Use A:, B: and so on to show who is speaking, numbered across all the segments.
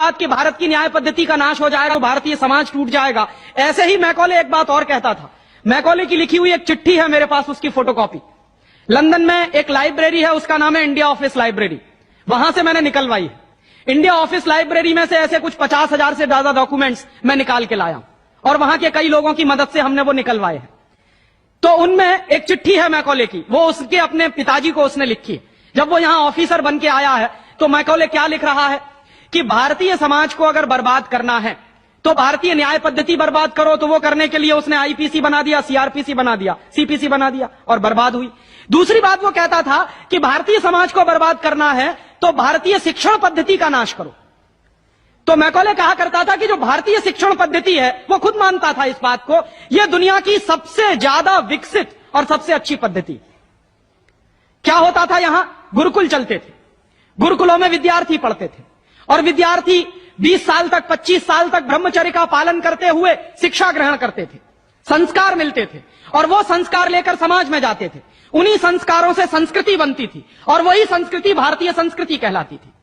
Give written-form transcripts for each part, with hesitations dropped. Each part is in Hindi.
A: बात कि भारत की न्याय पद्धति का नाश हो जाएगा, भारतीय समाज टूट जाएगा, ऐसे ही मैकॉले एक बात और कहता था। मैकॉले की लिखी हुई एक चिट्ठी है मेरे पास, उसकी फोटोकॉपी। लंदन में एक लाइब्रेरी है, उसका नाम है इंडिया ऑफिस लाइब्रेरी, वहां से मैंने निकलवाई है। इंडिया ऑफिस लाइब्रेरी में से ऐसे कुछ 50,000 से ज्यादा डॉक्यूमेंट्स मैं निकाल के लाया और वहां के कई लोगों की मदद से हमने वो निकलवाए हैं। तो उनमें एक चिट्ठी है मैकॉले की, वो उसके अपने पिताजी को उसने लिखी है। जब वो यहां ऑफिसर बन के आया है तो मैकॉले क्या लिख रहा है कि भारतीय समाज को अगर बर्बाद करना है तो भारतीय न्याय पद्धति बर्बाद करो। तो वो करने के लिए उसने आईपीसी बना दिया, सीआरपीसी बना दिया, सीपीसी बना दिया और बर्बाद हुई। दूसरी बात वो कहता था कि भारतीय समाज को बर्बाद करना है तो भारतीय शिक्षण पद्धति का नाश करो। तो मैकॉले कहा करता था कि जो भारतीय शिक्षण पद्धति है, वो खुद मानता था इस बात को, यह दुनिया की सबसे ज्यादा विकसित और सबसे अच्छी पद्धति। क्या होता था, यहां गुरुकुल चलते थे, गुरुकुलों में विद्यार्थी पढ़ते थे और विद्यार्थी 20 साल तक, 25 साल तक ब्रह्मचर्य का पालन करते हुए शिक्षा ग्रहण करते थे, संस्कार मिलते थे और वो संस्कार लेकर समाज में जाते थे। उन्हीं संस्कारों से संस्कृति बनती थी और वही संस्कृति भारतीय संस्कृति कहलाती थी।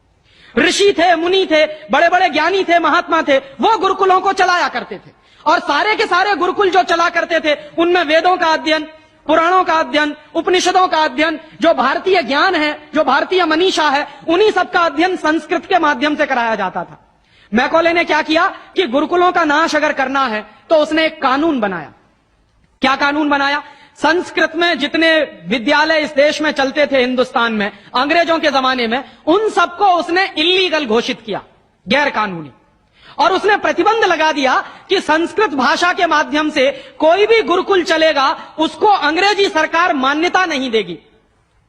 A: ऋषि थे, मुनि थे, बड़े बड़े ज्ञानी थे, महात्मा थे, वो गुरुकुलों को चलाया करते थे और सारे के सारे गुरुकुल जो चला करते थे उनमें वेदों का अध्ययन, पुराणों का अध्ययन, उपनिषदों का अध्ययन, जो भारतीय ज्ञान है, जो भारतीय मनीषा है, उन्हीं सबका अध्ययन संस्कृत के माध्यम से कराया जाता था। मैकॉले ने क्या किया कि गुरुकुलों का नाश अगर करना है तो उसने एक कानून बनाया। क्या कानून बनाया? संस्कृत में जितने विद्यालय इस देश में चलते थे, हिंदुस्तान में अंग्रेजों के जमाने में, उन सबको उसने इल्लीगल घोषित किया, गैर कानूनी। और उसने प्रतिबंध लगा दिया कि संस्कृत भाषा के माध्यम से कोई भी गुरुकुल चलेगा उसको अंग्रेजी सरकार मान्यता नहीं देगी।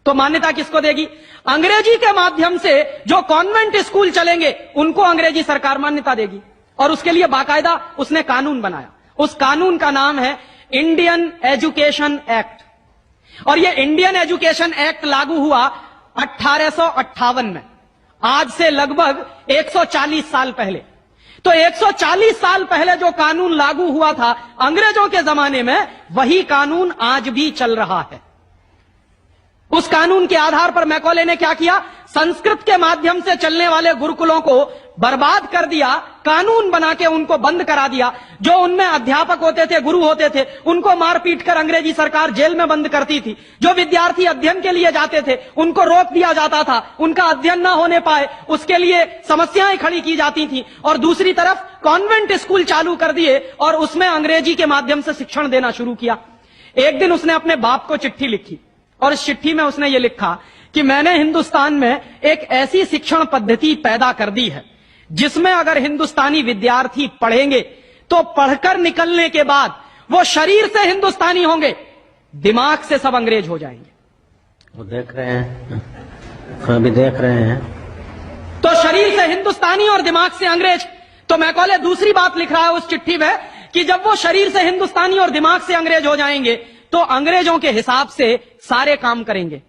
A: तो मान्यता किसको देगी? अंग्रेजी के माध्यम से जो कॉन्वेंट स्कूल चलेंगे उनको अंग्रेजी सरकार मान्यता देगी। और उसके लिए बाकायदा उसने कानून बनाया। उस कानून का नाम है इंडियन एजुकेशन एक्ट। और यह इंडियन एजुकेशन एक्ट लागू हुआ 1858 में, आज से लगभग 140 साल पहले। तो 140 साल पहले जो कानून लागू हुआ था अंग्रेजों के जमाने में, वही कानून आज भी चल रहा है। उस कानून के आधार पर मैकॉले ने क्या किया? संस्कृत के माध्यम से चलने वाले गुरुकुलों को बर्बाद कर दिया, कानून बना के उनको बंद करा दिया। जो उनमें अध्यापक होते थे, गुरु होते थे, उनको मार पीट कर अंग्रेजी सरकार जेल में बंद करती थी। जो विद्यार्थी अध्ययन के लिए जाते थे उनको रोक दिया जाता था, उनका अध्ययन ना होने पाए उसके लिए समस्याएं खड़ी की जाती थी। और दूसरी तरफ कॉन्वेंट स्कूल चालू कर दिए और उसमें अंग्रेजी के माध्यम से शिक्षण देना शुरू किया। एक दिन उसने अपने बाप को चिट्ठी लिखी और इस चिट्ठी में उसने ये लिखा कि मैंने हिंदुस्तान में एक ऐसी शिक्षण पद्धति पैदा कर दी है जिसमें अगर हिंदुस्तानी विद्यार्थी पढ़ेंगे तो पढ़कर निकलने के बाद वो शरीर से हिंदुस्तानी होंगे, दिमाग से सब अंग्रेज हो जाएंगे।
B: वो देख रहे हैं, अभी देख रहे हैं।
A: तो शरीर से हिंदुस्तानी और दिमाग से अंग्रेज। तो मैकॉले दूसरी बात लिख रहा है उस चिट्ठी में कि जब वो शरीर से हिंदुस्तानी और दिमाग से अंग्रेज हो जाएंगे तो अंग्रेजों के हिसाब से सारे काम करेंगे।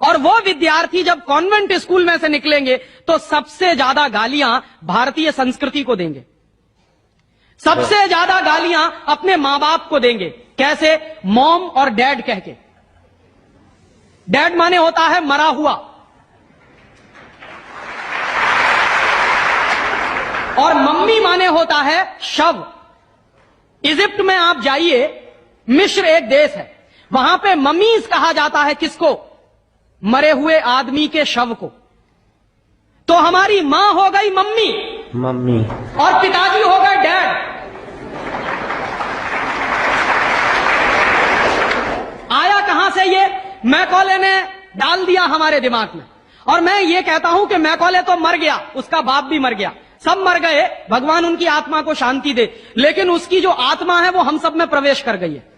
A: और वो विद्यार्थी जब कॉन्वेंट स्कूल में से निकलेंगे तो सबसे ज्यादा गालियां भारतीय संस्कृति को देंगे, सबसे ज्यादा गालियां अपने मां बाप को देंगे। कैसे? मॉम और डैड कह के। डैड माने होता है मरा हुआ और मम्मी माने होता है शव। इजिप्ट में आप जाइए, मिस्र एक देश है, वहां पे ममीज कहा जाता है किसको? मरे हुए आदमी के शव को। तो हमारी मां हो गई मम्मी और पिताजी हो गए डैड। आया कहां से ये? मैकॉले ने डाल दिया हमारे दिमाग में। और मैं ये कहता हूं कि मैकॉले तो मर गया, उसका बाप भी मर गया, सब मर गए, भगवान उनकी आत्मा को शांति दे, लेकिन उसकी जो आत्मा है वो हम सब में प्रवेश कर गई है।